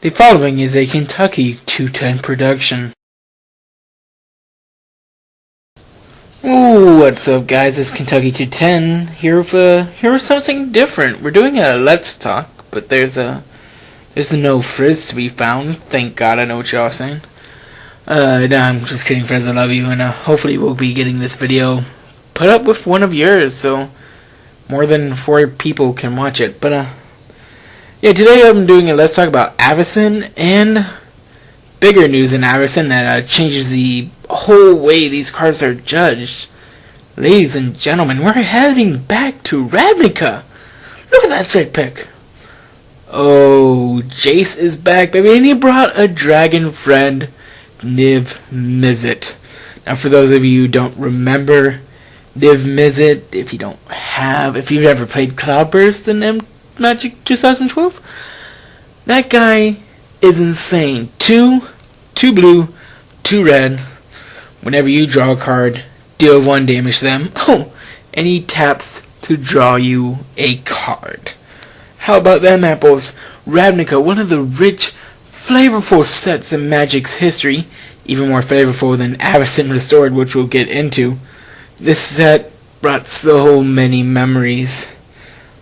The following is a Kentucky 210 production. Ooh, what's up guys, it's Kentucky 210 here with something different. We're doing a Let's Talk, but there's no frizz to be found. Thank God, I know what y'all are saying. No, I'm just kidding, Frizz, I love you, and hopefully we'll be getting this video put up with one of yours, so more than 4 people can watch it. But yeah, today I'm doing a Let's Talk about Avacyn, and bigger news in Avacyn that changes the whole way these cards are judged. Ladies and gentlemen, we're heading back to Ravinica. Look at that sick pick. Oh, Jace is back, baby, and he brought a dragon friend, Niv Mizzet. Now, for those of you who don't remember Niv Mizzet, if you've ever played Cloudburst in Magic 2012, that guy is insane. 2 blue, 2 red. Whenever you draw a card, deal 1 damage to them. Oh, and he taps to draw you a card. How about them apples? Ravinica, one of the rich, flavorful sets in Magic's history, even more flavorful than Avacyn Restored, which we'll get into. This set brought so many memories.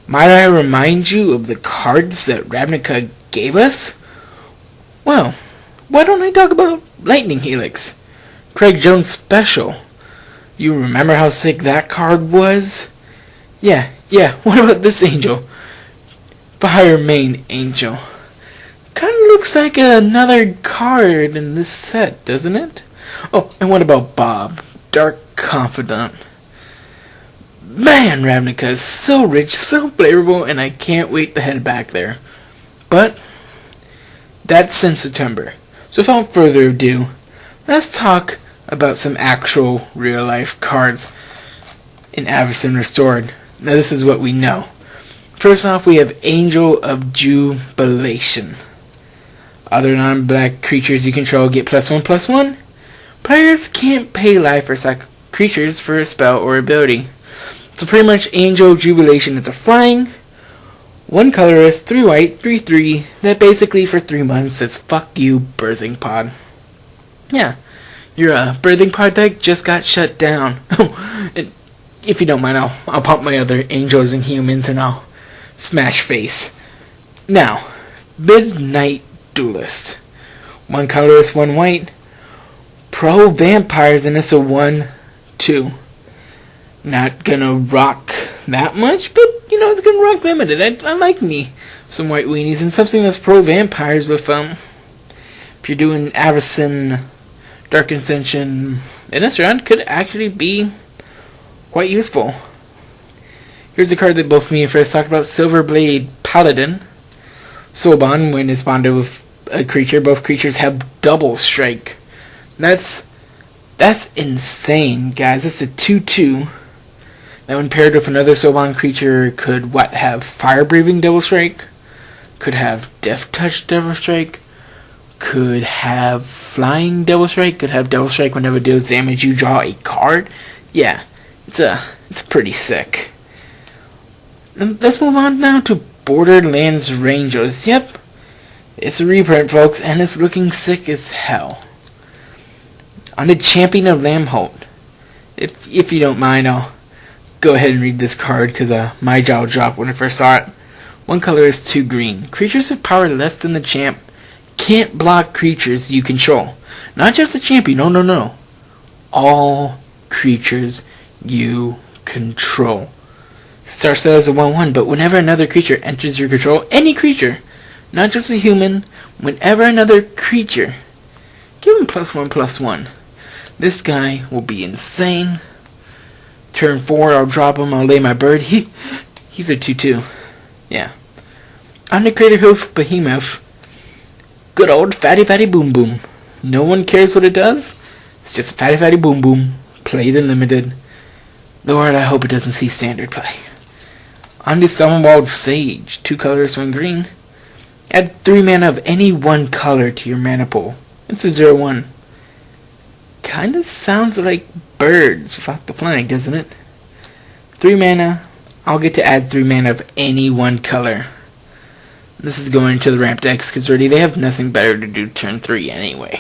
Might I remind you of the cards that Ravinica gave us? Well, why don't I talk about Lightning Helix? Craig Jones Special. You remember how sick that card was? Yeah, what about this angel? Fire Main Angel. Kinda looks like another card in this set, doesn't it? Oh, and what about Bob? Dark Confidant. Man, Ravinica is so rich, so flavorful, and I can't wait to head back there. But that's in September. So without further ado, let's talk about some actual real-life cards in Avacyn Restored. Now this is what we know. First off, we have Angel of Jubilation. Other non-black creatures you control get +1/+1. Players can't pay life or sack creatures for a spell or ability. So pretty much Angel of Jubilation is a flying, 1 colorless, 3 white, 3/3, that basically for 3 months says fuck you, birthing pod. Yeah, your birthing pod deck just got shut down. If you don't mind, I'll pump my other angels and humans and I'll smash face. Now, Midnight Duelist. 1 colorless, 1 white. Pro Vampires, and it's a 1/2. Not gonna rock that much, but it's gonna rock limited. I like me some white weenies and something that's pro vampires with if you're doing Avacyn, Dark Ascension in this round, could actually be quite useful. Here's a card that both me and Frizz talked about, Silverblade Paladin. Soul Bond, when it's bonded with a creature, both creatures have double strike. That's insane, guys. That's a 2/2. That when paired with another Soulbound creature could have Fire Breathing Double Strike, could have Death Touch Double Strike, could have Flying Double Strike, could have Double Strike whenever it deals damage you draw a card. Yeah, it's pretty sick. And let's move on now to Borderlands Rangers. Yep, it's a reprint, folks, and it's looking sick as hell. On the Champion of Lamholt. If you don't mind, I'll go ahead and read this card because my jaw dropped when I first saw it. 1 color is 2 green. Creatures with power less than the champ can't block creatures you control. Not just the champion, no. All creatures you control. Starts out as a 1/1, but whenever another creature enters your control, any creature, not just a human, whenever another creature, give him +1/+1. This guy will be insane. Turn 4, I'll drop him, I'll lay my bird. He's a 2/2. Yeah. On the Crater Hoof Behemoth. Good old fatty boom boom. No one cares what it does. It's just fatty boom boom. Played in limited. Lord, I hope it doesn't see standard play. On the Summerwald Sage. 2 colors, 1 green. Add 3 mana of any 1 color to your mana pool. It's a 0/1. Kinda sounds like birds without the flying, doesn't it? 3 mana. I'll get to add 3 mana of any 1 color. This is going to the ramp decks because really they have nothing better to do turn 3 anyway.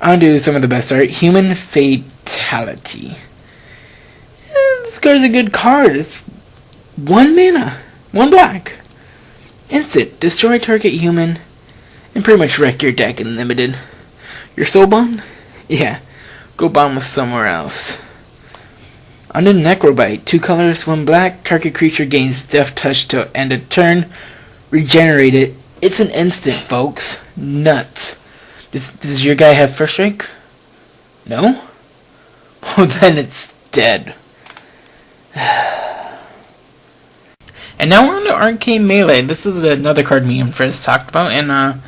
I'll do some of the best art. Human Fatality. This card's a good card. It's 1 mana, 1 black. Instant. Destroy target human and pretty much wreck your deck in limited. Your soul bond? Yeah. Go bomb with somewhere else. On the Necrobite, 2 colors, 1 black. Target creature gains Death Touch till end of turn. Regenerate it. It's an instant, folks. Nuts. Does your guy have first strike? No? Well, then it's dead. And now we're on to Arcane Melee. This is another card me and Frizz talked about, and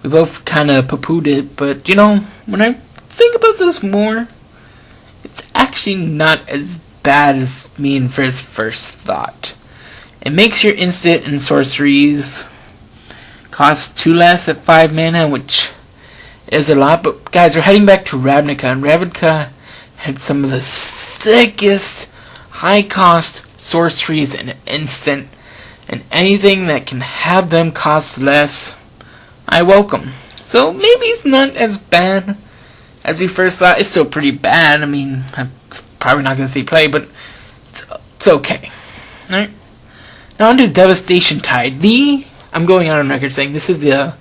we both kind of poo-pooed it, but you know, when I think about this more, it's actually not as bad as me and Frizz first thought. It makes your instant and sorceries cost 2 less at 5 mana, which is a lot, but guys, we're heading back to Ravinica, and Ravinica had some of the sickest high-cost sorceries and instant, and anything that can have them cost less, I welcome. So maybe it's not as bad as we first thought. It's still pretty bad. I mean, I'm probably not going to see play, but it's okay. Alright. Now on to Devastation Tide. I'm going out on record saying this is the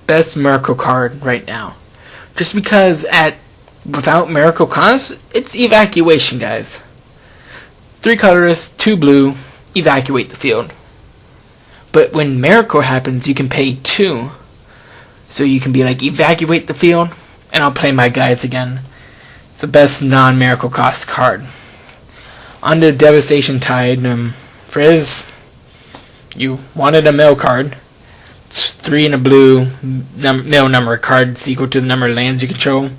best Miracle card right now. Just because without Miracle cost, it's evacuation, guys. 3 colorless, 2 blue, evacuate the field. But when Miracle happens, you can pay 2. So you can be like, evacuate the field, and I'll play my guys again. It's the best non-Miracle cost card. On to Devastation Tide. Frizz, you wanted a mill card. It's 3 and a blue mill number cards equal to the number of lands you control.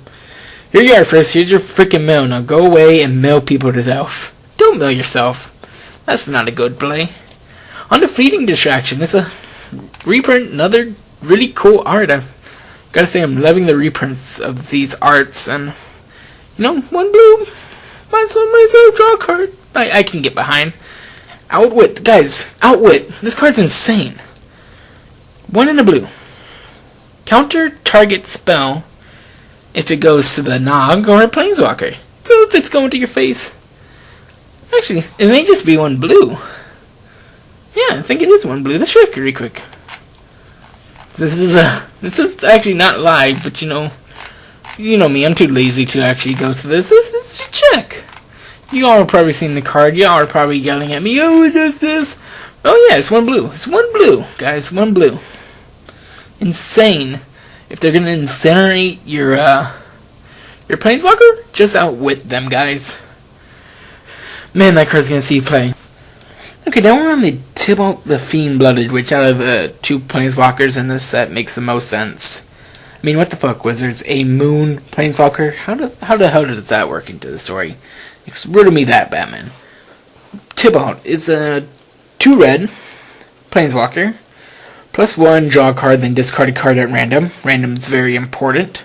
Here you are, Frizz. Here's your freaking mill. Now go away and mill people to death. Don't mill yourself. That's not a good play. On to Fleeting Distraction. It's a reprint, another really cool art. I gotta say, I'm loving the reprints of these arts, and you know, 1 blue. Might as well myself draw a card. I can get behind. Outwit, guys. Outwit. This card's insane. 1 and a blue. Counter target spell if it goes to the Nog or a Planeswalker. So if it's going to your face. Actually, it may just be 1 blue. Yeah, I think it is 1 blue. Let's check really quick. This is actually not live, but you know me, I'm too lazy to actually go to this. This is a check. You all have probably seen the card. You all are probably yelling at me, oh, it does this. Oh yeah, it's 1 blue. It's 1 blue, guys. 1 blue. Insane. If they're gonna incinerate your Planeswalker, just outwit them, guys. Man, that card's gonna see play. Okay, now we're on the Tybalt the Fiend-Blooded, which out of the 2 Planeswalkers in this set makes the most sense. I mean, what the fuck, Wizards? A Moon Planeswalker? How the hell does that work into the story? Riddle me that, Batman. Tybalt is a 2 red Planeswalker. +1, draw a card, then discard a card at random. Random is very important.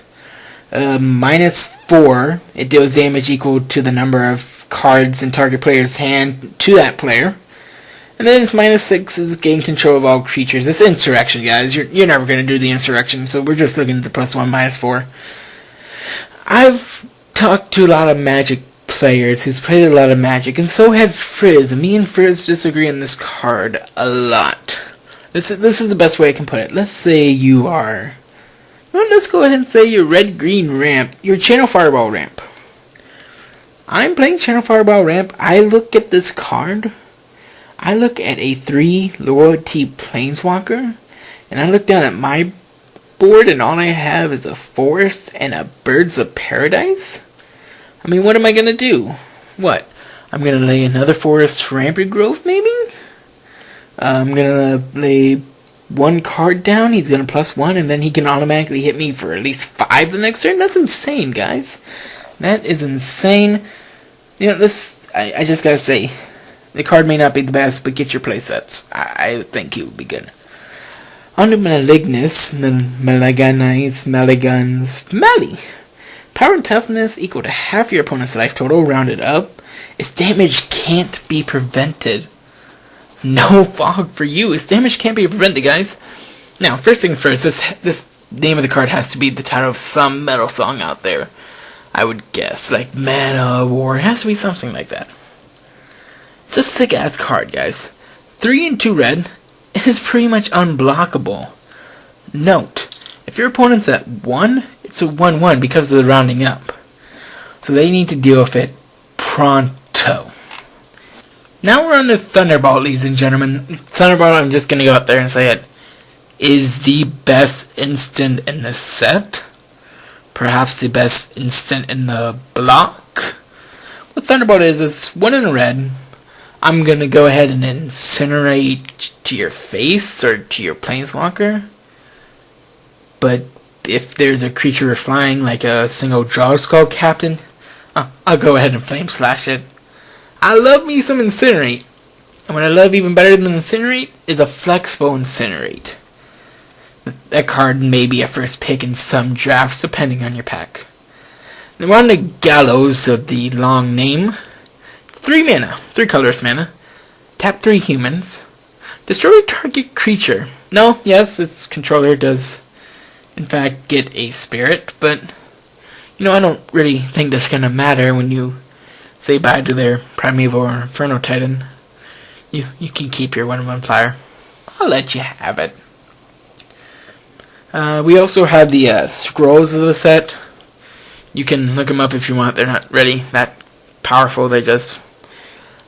-4, it deals damage equal to the number of cards in target player's hand to that player. And then it's -6 is gain control of all creatures. It's Insurrection, guys. You're never going to do the Insurrection, so we're just looking at the +1, -4. I've talked to a lot of Magic players who's played a lot of Magic, and so has Frizz. And me and Frizz disagree on this card a lot. This is the best way I can put it. Let's say you are... Well, let's go ahead and say you're red-green ramp. You're Channel Fireball ramp. I'm playing Channel Fireball ramp. I look at this card. I look at a 3 loyalty Planeswalker, and I look down at my board, and all I have is a Forest and a Birds of Paradise. I mean, what am I gonna do? What? I'm gonna lay another Forest Rampant Growth, maybe? I'm gonna lay 1 card down. He's gonna +1, and then he can automatically hit me for at least 5 the next turn. That's insane, guys. That is insane. You know, this... I just gotta say... The card may not be the best, but get your playsets. I think it would be good. On to Malignus, Maligunites, Maligans, Mali. Power and toughness equal to half your opponent's life total, rounded up. Its damage can't be prevented. No fog for you. Its damage can't be prevented, guys. Now, first things first, this name of the card has to be the title of some metal song out there. I would guess, like Mana War. It has to be something like that. It's a sick-ass card, guys. 3 and 2 red is pretty much unblockable. Note, if your opponent's at 1, it's a 1-1 because of the rounding up. So they need to deal with it pronto. Now we're on to Thunderbolt, ladies and gentlemen. Thunderbolt, I'm just going to go out there and say it, is the best instant in the set. Perhaps the best instant in the block. What Thunderbolt is 1 in a red. I'm going to go ahead and incinerate to your face or to your planeswalker. But if there's a creature flying like a single Draw Skull Captain, I'll go ahead and Flame Slash it. I love me some Incinerate. And what I love even better than Incinerate is a Flexible Incinerate. That card may be a first pick in some drafts, depending on your pack. Then we're on the Gallows of the long name. It's 3 mana, 3 colorless mana. Tap 3 humans. Destroy target creature. No, yes, its controller does, in fact, get a spirit, but, you know, I don't really think that's going to matter when you say bye to their Primeval or Inferno Titan. You can keep your 1/1 flyer. I'll let you have it. We also have the scrolls of the set. You can look them up if you want. They're not really that powerful. They just...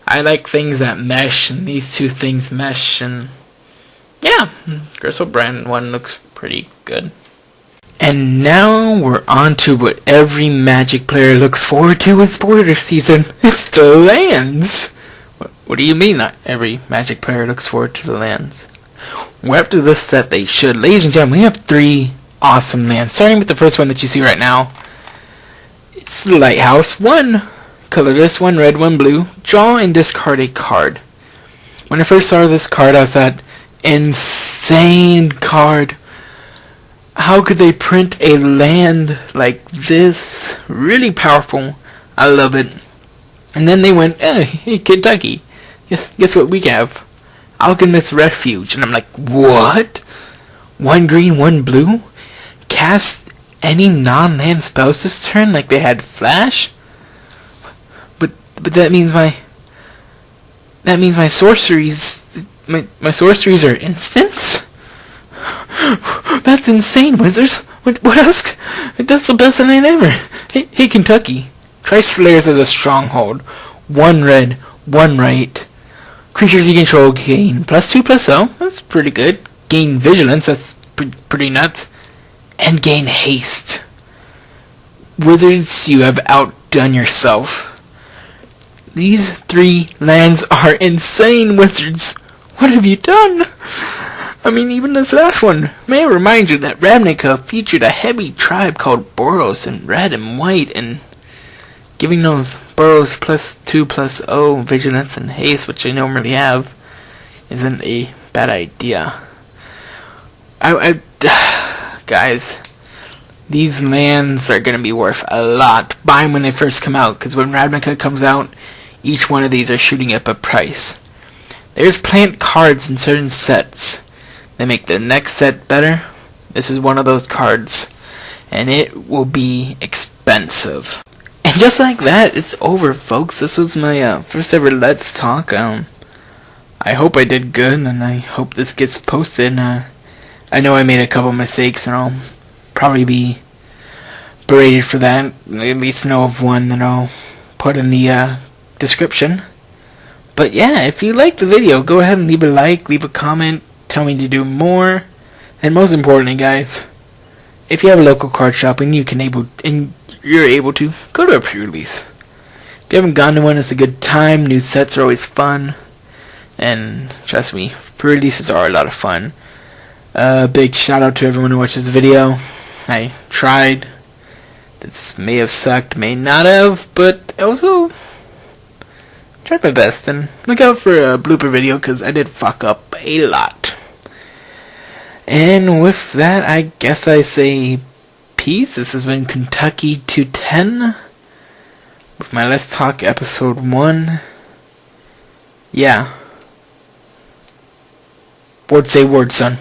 I like things that mesh, and these two things mesh, and... yeah, Gristle Brand one looks pretty good. And now we're on to what every Magic player looks forward to with spoiler season. It's the lands! What do you mean not every Magic player looks forward to the lands? Well, after this set, they should. Ladies and gentlemen, we have 3 awesome lands. Starting with the first one that you see right now. It's the Lighthouse. 1 colorless, 1 red, 1 blue. Draw and discard a card. When I first saw this card, I was like, insane card. How could they print a land like this? Really powerful. I love it. And then they went, hey, Kentucky. Guess what we have? Alchemist's Refuge. And I'm like, what? 1 green, 1 blue? Cast any non-land spells this turn like they had Flash? But that means my sorceries are instants? That's insane, Wizards. What else? That's the best land ever. Hey, Kentucky. Try Slayers as a stronghold. 1 red, 1 right. Creatures you control gain +2/+0. That's pretty good. Gain vigilance. That's pretty nuts. And gain haste. Wizards, you have outdone yourself. These 3 lands are insane, Wizards. What have you done? I mean, even this last one. May I remind you that Ravinica featured a heavy tribe called Boros in red and white, and giving those Boros +2/+0 vigilance and haste, which they normally have, isn't a bad idea. Guys, these lands are going to be worth a lot. Buy them when they first come out, because when Ravinica comes out, each one of these are shooting up a price. There's plant cards in certain sets. They make the next set better. This is one of those cards, and it will be expensive. And just like that, it's over, folks. This was my first ever Let's Talk. I hope I did good, and I hope this gets posted. I know I made a couple mistakes, and I'll probably be berated for that. At least know of one that I'll put in the description. But yeah, if you liked the video, go ahead and leave a like, leave a comment, tell me to do more. And most importantly, guys, if you have a local card shop and you're able to, go to a pre-release. If you haven't gone to one, it's a good time. New sets are always fun. And trust me, pre-releases are a lot of fun. Big shout out to everyone who watched this video. I tried. This may have sucked, may not have, but I also tried my best. And look out for a blooper video, because I did fuck up a lot. And with that, I guess I say peace. This has been Kentucky 210 with my Let's Talk episode 1. Yeah. Word say word, son.